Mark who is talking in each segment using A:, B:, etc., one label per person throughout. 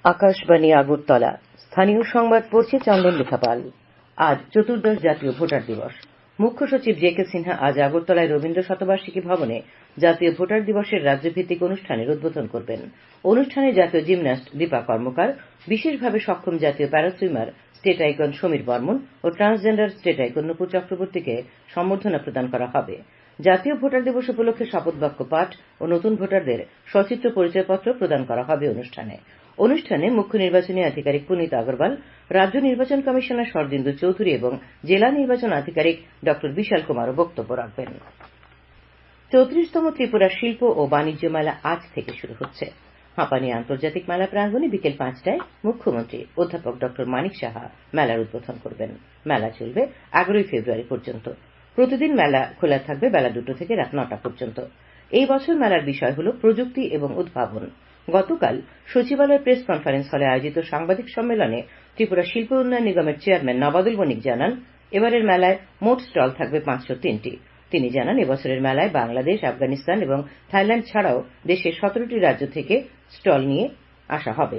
A: আকাশবাণী আগরতলা। স্থানীয় সংবাদ পড়ছে চন্দন লেখাপাল। আজ চতুর্দশ জাতীয় ভোটার দিবস। মুখ্য সচিব জে কে সিনহা আজ আগরতলায় রবীন্দ্র শতবার্ষিকী ভবনে জাতীয় ভোটার দিবসের রাজ্যভিত্তিক অনুষ্ঠানের উদ্বোধন করবেন। অনুষ্ঠানে জাতীয় জিমন্যাস্ট দীপা কর্মকার, বিশেষভাবে সক্ষম জাতীয় প্যারাসুইমার স্টেট আইকন সমীর বর্মন ও ট্রান্সজেন্ডার স্টেট আইকন নূপুর চক্রবর্তীকে সম্বর্ধনা প্রদান করা হবে। জাতীয় ভোটার দিবস উপলক্ষে শপথ বাক্য পাঠ ও নতুন ভোটারদের সচিত্র পরিচয়পত্র প্রদান করা হবে। অনুষ্ঠানে মুখ্য নির্বাচনী আধিকারিক পুনীত আগরওয়াল, রাজ্য নির্বাচন কমিশনার শরদিন্দু চৌধুরী এবং জেলা নির্বাচন আধিকারিক ড বিশাল কুমারও বক্তব্য রাখবেন। ৩৪তম ত্রিপুরা শিল্প ও বাণিজ্য মেলা আজ থেকে শুরু হচ্ছে। হাঁপানি আন্তর্জাতিক মেলা প্রাঙ্গণে বিকেল ৫টায় মুখ্যমন্ত্রী অধ্যাপক ড মানিক সাহা মেলার উদ্বোধন করবেন। মেলা চলবে ১১ ফেব্রুয়ারি পর্যন্ত। প্রতিদিন মেলা খোলা থাকবে বেলা ২টো থেকে রাত ৯টা পর্যন্ত। এই বছর মেলার বিষয় হল প্রযুক্তি এবং উদ্ভাবন। গতকাল সচিবালয় প্রেস কনফারেন্স হলে আয়োজিত সাংবাদিক সম্মেলনে ত্রিপুরা শিল্প উন্নয়ন নিগমের চেয়ারম্যান নবাদুল বণিক জানান, এবারের মেলায় মোট স্টল থাকবে ৫০৩টি। তিনি জানান, এবছরের মেলায় বাংলাদেশ, আফগানিস্তান এবং থাইল্যান্ড ছাড়াও দেশের ১৭টি রাজ্য থেকে স্টল নিয়ে আসা হবে।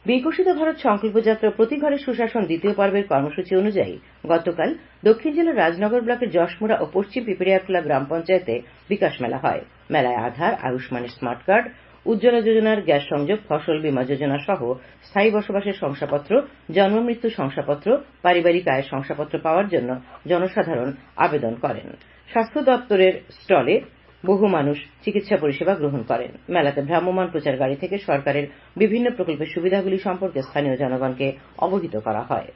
A: বিকশিত ভারত সংকল্প যাত্রা প্রতি ঘরে সুশাসন দ্বিতীয় পর্বের কর্মসূচি অনুযায়ী গতকাল দক্ষিণ জেলার রাজনগর ব্লকের যশমুড়া ও পশ্চিম পিপড়িয়াখোলা গ্রাম পঞ্চায়েতে বিকাশ মেলা হয়। মেলায় আধার, আয়ুষ্মানের স্মার্ট কার্ড, উজ্জ্বলা যোজনার গ্যাস সংযোগ, ফসল বীমা যোজনা সহ স্থায়ী বসবাসের শংসাপত্র, জন্ম মৃত্যু শংসাপত্র, পারিবারিক আয়ের শংসাপত্র পাওয়ার জন্য জনসাধারণ আবেদন করেন। স্বাস্থ্য দপ্তরের স্টলে বহু মানুষ চিকিৎসা পরিষেবা গ্রহণ করেন। মেলাতে ভ্রাম্যমাণ প্রচার গাড়ি থেকে সরকারের বিভিন্ন প্রকল্পের সুবিধাগুলি সম্পর্কে স্থানীয় জনগণকে অবহিত করা হয়।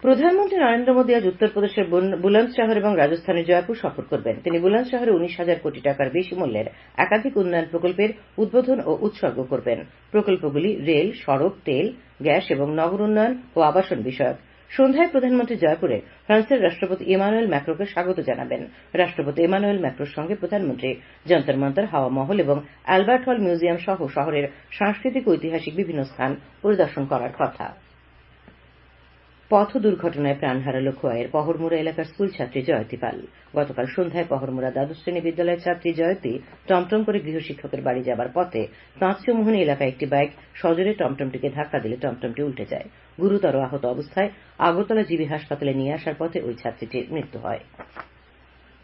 A: প্রধানমন্ত্রী নরেন্দ্র মোদী আজ উত্তরপ্রদেশের বুলন্দশহর এবং রাজস্থানের জয়পুর সফর করবেন। তিনি বুলন্দশহরে ১৯,০০০ কোটি টাকার বেশি মূল্যের একাধিক উন্নয়ন প্রকল্পের উদ্বোধন ও উৎসর্গ করবেন। প্রকল্পগুলি রেল, সড়ক, তেল, গ্যাস এবং নগর উন্নয়ন ও আবাসন বিষয়ক। সন্ধ্যায় প্রধানমন্ত্রী জয়পুরে ফ্রান্সের রাষ্ট্রপতি ইমানুয়েল ম্যাক্রোকে স্বাগত জানাবেন। রাষ্ট্রপতি ইমানুয়েল ম্যাক্রোর সঙ্গে প্রধানমন্ত্রী যন্তর মন্তর, হাওয়া মহল এবং অ্যালবার্ট হল মিউজিয়াম সহ শহরের সাংস্কৃতিক ও ঐতিহাসিক বিভিন্ন স্থান পরিদর্শন করার কথা। পথ দুর্ঘটনায় প্রাণ হারালো খোয়াইয়ের পহরমুড়া এলাকার স্কুল ছাত্রী জয়তী পাল। গতকাল সন্ধ্যায় পহরমুড়া দ্বাদশ শ্রেণী বিদ্যালয়ের ছাত্রী জয়তী টমটম করে গৃহশিক্ষকের বাড়ি যাবার পথে তাঁতচৌমুহনী এলাকায় একটি বাইক সজোরে টমটমটিকে ধাক্কা দিলে টমটমটি উল্টে যায়। গুরুতর আহত অবস্থায় আগরতলা জিবি হাসপাতালে নিয়ে আসার পথে ওই ছাত্রীটির মৃত্যু হয়।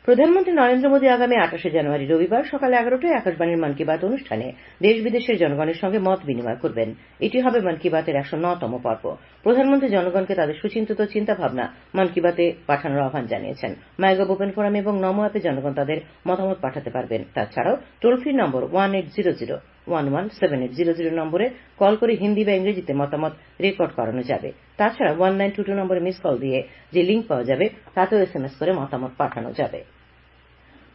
A: প্রধানমন্ত্রী নরেন্দ্র মোদী আগামী ২৮শে জানুয়ারি রবিবার সকাল ১১টায় আকাশবাণীর মন কি বাত অনুষ্ঠানে দেশ বিদেশের জনগণের সঙ্গে মত বিনিময় করবেন। এটি হবে মন কি বাতের ১০৯তম পর্ব। প্রধানমন্ত্রী জনগণকে তাদের সুচিন্তিত চিন্তাভাবনা মন কি বাতে পাঠানোর আহ্বান জানিয়েছেন। মাইগভ ওপেন ফোরাম এবং নমো অ্যাপে জনগণ তাদের মতামত পাঠাতে পারবেন। তাছাড়াও টোল ফ্রি নম্বর 1800117800 নম্বরে কল করে হিন্দি বা ইংরেজিতে মতামত রেকর্ড করানো যাবে। তাছাড়া 1922 নম্বরে মিস কল দিয়ে যে লিঙ্ক পাওয়া যাবে তাতেও SMS করে মতামত পাঠানো যাবে।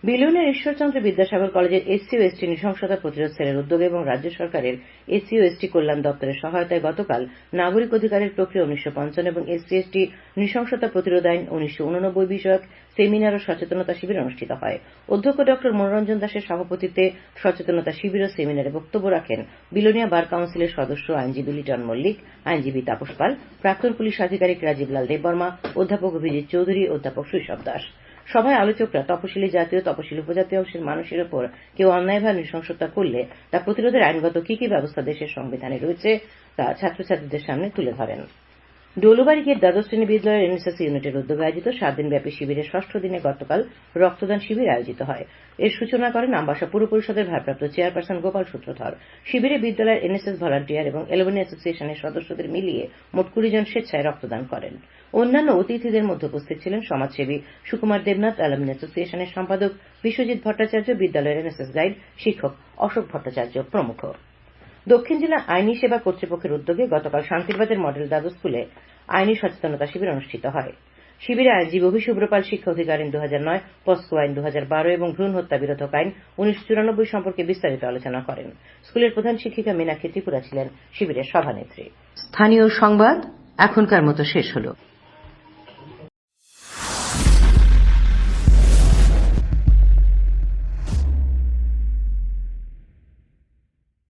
A: বিলুনিয়ার ঈশ্বরচন্দ্র বিদ্যাসাগর কলেজের এসসি ও এসটি নৃশংসতা প্রতিরোধ সেলের উদ্যোগে এবং রাজ্য সরকারের এসসি ও এসটি কল্যাণ দপ্তরের সহায়তায় গতকাল নাগরিক অধিকারের প্রক্রিয়া ১৯৫৫ এবং এসসি এসটি নৃশংসতা প্রতিরোধ আইন ১৯৮৯ বিষয়ক সেমিনার ও সচেতনতা শিবির অনুষ্ঠিত হয়। অধ্যক্ষ ড মনোরঞ্জন দাসের সভাপতিত্বে সচেতনতা শিবির ও সেমিনারে বক্তব্য রাখেন বিলোনিয়া বার কাউন্সিলের সদস্য আইনজীবী লিটন মল্লিক, আইনজীবী তাপস পাল, প্রাক্তন পুলিশ আধিকারিক রাজীব লাল দেববর্মা, অধ্যাপক অভিজিৎ চৌধুরী, অধ্যাপক শৈশব দাস। সভায় আলোচকরা তপশিলি জাতীয়, তপশিলি উপজাতীয় অংশের মানুষের ওপর কেউ অন্যায় বা নৃশংসতা করলে তা প্রতিরোধের আইনগত কি কি ব্যবস্থা দেশের সংবিধানে রয়েছে তা ছাত্রছাত্রীদের সামনে তুলে ধরেন। ডোলুবাড়ি গেট দ্বাদশ শ্রেণী বিদ্যালয়ের এনএসএস ইউনিটের উদ্যোগে আয়োজিত ৭ দিনব্যাপী শিবিরের ৬ষ্ঠ দিনে গতকাল রক্তদান শিবির আয়োজিত হয়। এর সূচনা করেন আমবাসা পুর পরিষদের ভারপ্রাপ্ত চেয়ারপারসন গোপাল সূত্রধর। শিবিরে বিদ্যালয়ের এনএসএস ভলান্টিয়ার এবং এলুমিনি অ্যাসোসিয়েশনের সদস্যদের মিলিয়ে মোট ২০ জন স্বেচ্ছায় রক্তদান করেন। অন্যান্য অতিথিদের মধ্যে উপস্থিত ছিলেন সমাজসেবী সুকুমার দেবনাথ, অ্যালুমিনি অ্যাসোসিয়েশনের সম্পাদক বিশ্বজিৎ ভট্টাচার্য, বিদ্যালয়ের এনএসএস গাইড শিক্ষক অশোক ভট্টাচার্য প্রমুখ। দক্ষিণ জেলা আইনি সেবা কর্তৃপক্ষের উদ্যোগে গতকাল শান্তিরবাজার মডেল দ্বাদশ স্কুলে আইনি সচেতনতা শিবির অনুষ্ঠিত হয়। শিবিরে আইনজীবী অভিশুভ্রপাল শিক্ষা অধিকার আইন ২০০৯, পস্কো আইন ২০১২ এবং ভ্রূণ হত্যা বিরোধক আইন ১৯৯৪ সম্পর্কে বিস্তারিত আলোচনা করেন। স্কুলের প্রধান শিক্ষিকা মীনাক্ষী ত্রিপুরা ছিলেন শিবিরের সভানেত্রী। স্থানীয় সংবাদ এখনকার মতো শেষ হল।